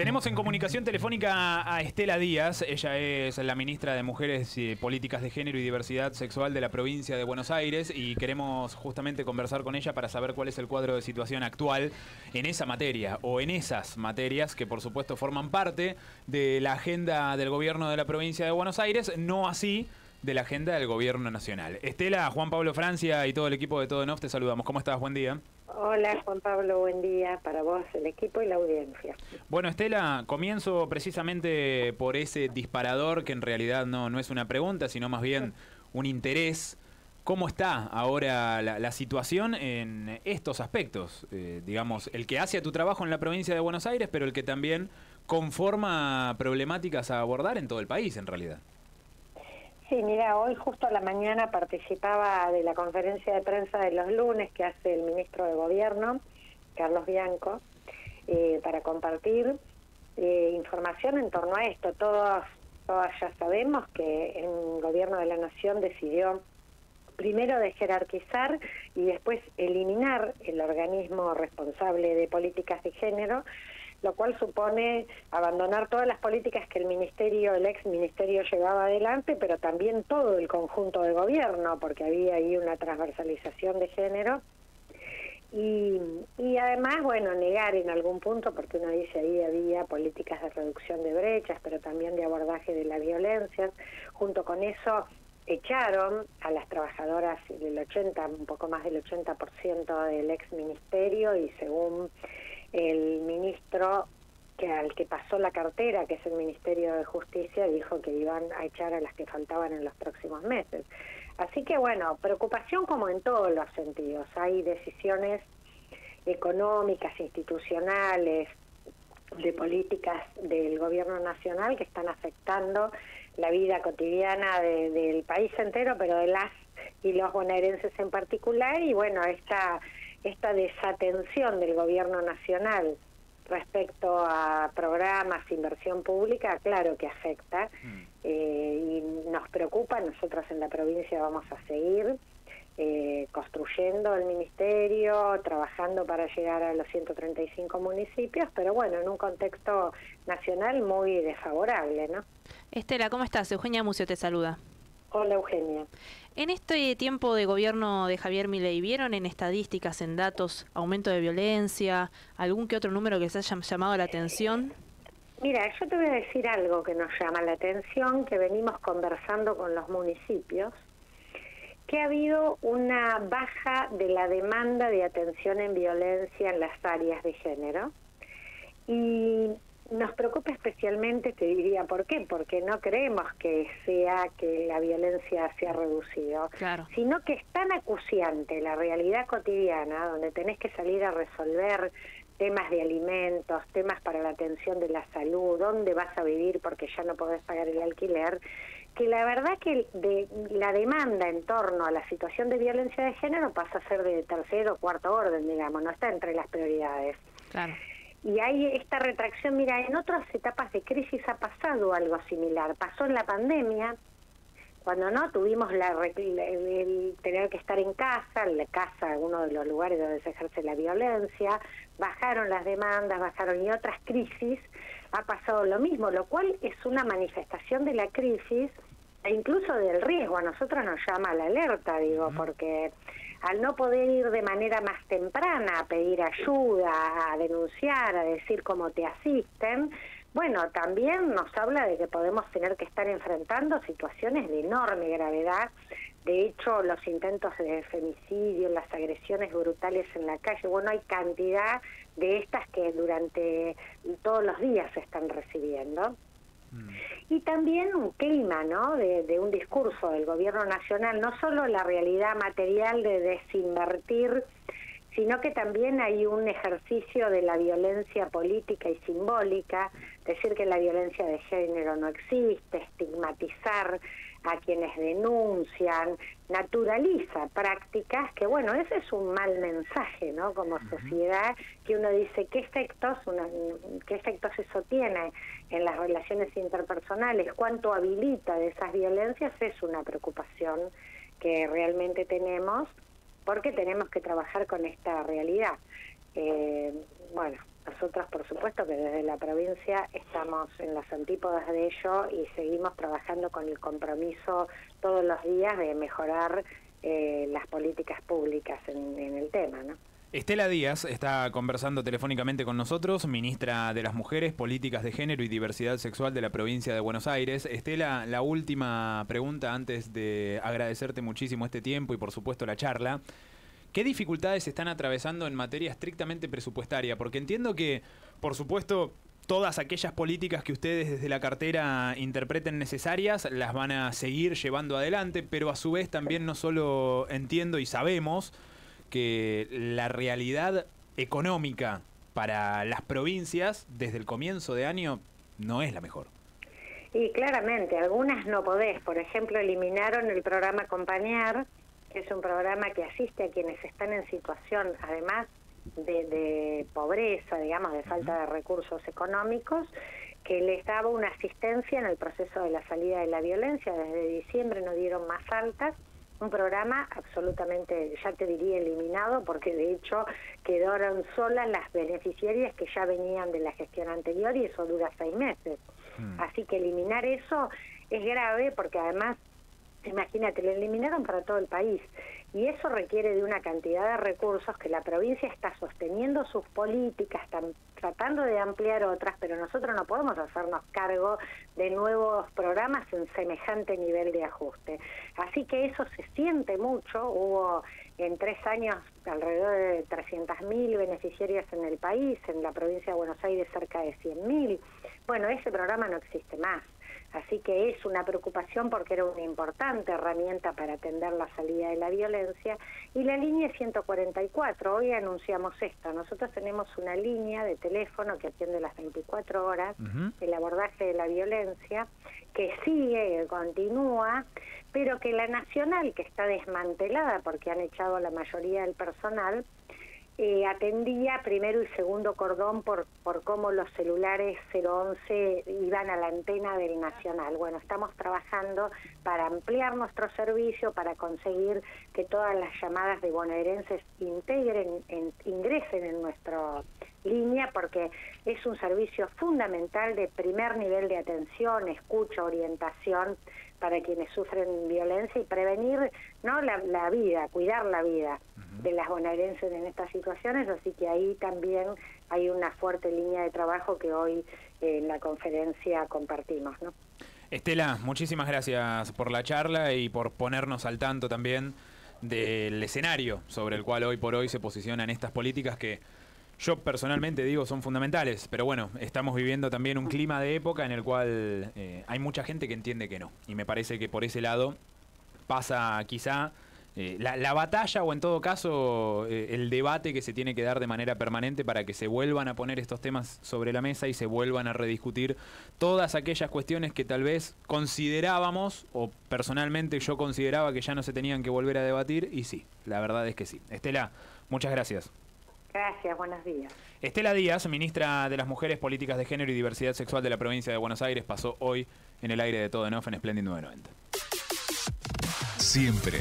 Tenemos en comunicación telefónica a Estela Díaz. Ella es la ministra de Mujeres y Políticas de Género y Diversidad Sexual de la provincia de Buenos Aires y queremos justamente conversar con ella para saber cuál es el cuadro de situación actual en esa materia o en esas materias que por supuesto forman parte de la agenda del gobierno de la provincia de Buenos Aires, no así de la agenda del gobierno nacional. Estela, Juan Pablo Francia y todo el equipo de Todo En Off te saludamos. ¿Cómo estás? Buen día. Hola Juan Pablo, buen día para vos, el equipo y la audiencia. Bueno, Estela, comienzo precisamente por ese disparador que en realidad no es una pregunta, sino más bien un interés. ¿Cómo está ahora la situación en estos aspectos? Digamos, el que hace a tu trabajo en la provincia de Buenos Aires, pero el que también conforma problemáticas a abordar en todo el país, en realidad. Sí, mira, hoy justo a la mañana participaba de la conferencia de prensa de los lunes que hace el ministro de Gobierno, Carlos Bianco, para compartir información en torno a esto. Todas ya sabemos que el Gobierno de la Nación decidió primero de jerarquizar y después eliminar el organismo responsable de políticas de género, lo cual supone abandonar todas las políticas que el ex ministerio llevaba adelante, pero también todo el conjunto de gobierno, porque había ahí una transversalización de género. Y además, bueno, negar en algún punto, porque uno dice ahí había políticas de reducción de brechas, pero también de abordaje de la violencia. Junto con eso, echaron a las trabajadoras un poco más del 80% del ex ministerio, y según el ministro al que pasó la cartera, que es el Ministerio de Justicia, dijo que iban a echar a las que faltaban en los próximos meses. Así que bueno, preocupación como en todos los sentidos. Hay decisiones económicas, institucionales, de políticas del gobierno nacional que están afectando la vida cotidiana del país entero, pero de las y los bonaerenses en particular. Y bueno, esta desatención del gobierno nacional respecto a programas, inversión pública, claro que afecta, y nos preocupa. Nosotros en la provincia vamos a seguir construyendo el ministerio, trabajando para llegar a los 135 municipios, pero bueno, en un contexto nacional muy desfavorable, ¿no? Estela, ¿cómo estás? Eugenia Mucio te saluda. Hola, Eugenia. En este tiempo de gobierno de Javier Milei, ¿vieron en estadísticas, en datos, aumento de violencia, algún que otro número que les haya llamado la atención? Mira, yo te voy a decir algo que nos llama la atención, que venimos conversando con los municipios, que ha habido una baja de la demanda de atención en violencia en las áreas de género. Y nos preocupa especialmente, te diría, ¿por qué? Porque no creemos que sea que la violencia se ha reducido, claro, sino que es tan acuciante la realidad cotidiana, donde tenés que salir a resolver temas de alimentos, temas para la atención de la salud, dónde vas a vivir porque ya no podés pagar el alquiler, que la verdad que la demanda en torno a la situación de violencia de género pasa a ser de tercero o cuarto orden, digamos, no está entre las prioridades. Claro. Y hay esta retracción. Mira, en otras etapas de crisis ha pasado algo similar. Pasó en la pandemia, cuando no tuvimos el tener que estar en casa, uno de los lugares donde se ejerce la violencia, bajaron las demandas, y otras crisis ha pasado lo mismo, lo cual es una manifestación de la crisis e incluso del riesgo. A nosotros nos llama la alerta, porque al no poder ir de manera más temprana a pedir ayuda, a denunciar, a decir cómo te asisten, bueno, también nos habla de que podemos tener que estar enfrentando situaciones de enorme gravedad. De hecho, los intentos de femicidio, las agresiones brutales en la calle, bueno, hay cantidad de estas que durante todos los días se están recibiendo. Y también un clima, ¿no?, de un discurso del gobierno nacional, no solo la realidad material de desinvertir, sino que también hay un ejercicio de la violencia política y simbólica, decir que la violencia de género no existe, estigmatizar a quienes denuncian, naturaliza prácticas que, bueno, ese es un mal mensaje, ¿no?, como sociedad, que uno dice, ¿qué efectos eso tiene en las relaciones interpersonales? ¿Cuánto habilita de esas violencias? Es una preocupación que realmente tenemos, porque tenemos que trabajar con esta realidad. Bueno, nosotros, por supuesto, que desde la provincia estamos en las antípodas de ello y seguimos trabajando con el compromiso todos los días de mejorar las políticas públicas en el tema, ¿no? Estela Díaz está conversando telefónicamente con nosotros, ministra de las Mujeres, Políticas de Género y Diversidad Sexual de la provincia de Buenos Aires. Estela, la última pregunta antes de agradecerte muchísimo este tiempo y por supuesto la charla. ¿Qué dificultades están atravesando en materia estrictamente presupuestaria? Porque entiendo que, por supuesto, todas aquellas políticas que ustedes desde la cartera interpreten necesarias las van a seguir llevando adelante, pero a su vez también no solo entiendo y sabemos que la realidad económica para las provincias desde el comienzo de año no es la mejor. Y claramente, algunas no podés. Por ejemplo, eliminaron el programa Acompañar, que es un programa que asiste a quienes están en situación, además de pobreza, digamos, de falta de recursos económicos, que les daba una asistencia en el proceso de la salida de la violencia. Desde diciembre no dieron más altas. Un programa absolutamente, ya te diría, eliminado, porque de hecho quedaron solas las beneficiarias que ya venían de la gestión anterior y eso dura 6 meses. Así que eliminar eso es grave porque además, imagínate, lo eliminaron para todo el país y eso requiere de una cantidad de recursos que la provincia está sosteniendo sus políticas, están tratando de ampliar otras, pero nosotros no podemos hacernos cargo de nuevos programas en semejante nivel de ajuste. Así que eso se siente mucho. Hubo en 3 años alrededor de 300.000 beneficiarias en el país, en la provincia de Buenos Aires cerca de 100.000. Bueno, ese programa no existe más. Así que es una preocupación porque era una importante herramienta para atender la salida de la violencia. Y la línea 144, hoy anunciamos esto, nosotros tenemos una línea de teléfono que atiende las 24 horas, el abordaje de la violencia, que sigue, que continúa, pero que la nacional, que está desmantelada porque han echado la mayoría del personal, atendía primero y segundo cordón por cómo los celulares 011 iban a la antena del nacional. Bueno, estamos trabajando para ampliar nuestro servicio, para conseguir que todas las llamadas de bonaerenses ingresen en nuestra línea, porque es un servicio fundamental de primer nivel de atención, escucha, orientación para quienes sufren violencia y prevenir, ¿no?, la vida, cuidar la vida de las bonaerenses en estas situaciones. Así que ahí también hay una fuerte línea de trabajo que hoy en la conferencia compartimos, ¿no? Estela, muchísimas gracias por la charla y por ponernos al tanto también del escenario sobre el cual hoy por hoy se posicionan estas políticas que yo personalmente digo son fundamentales, pero bueno, estamos viviendo también un clima de época en el cual hay mucha gente que entiende que no. Y me parece que por ese lado pasa quizá la batalla o en todo caso el debate que se tiene que dar de manera permanente para que se vuelvan a poner estos temas sobre la mesa y se vuelvan a rediscutir todas aquellas cuestiones que tal vez considerábamos, o personalmente yo consideraba que ya no se tenían que volver a debatir, y sí, la verdad es que sí. Estela, muchas gracias. Gracias, buenos días. Estela Díaz, ministra de las Mujeres, Políticas de Género y Diversidad Sexual de la provincia de Buenos Aires, pasó hoy en el aire de Todo en Off en Splendid 990. Siempre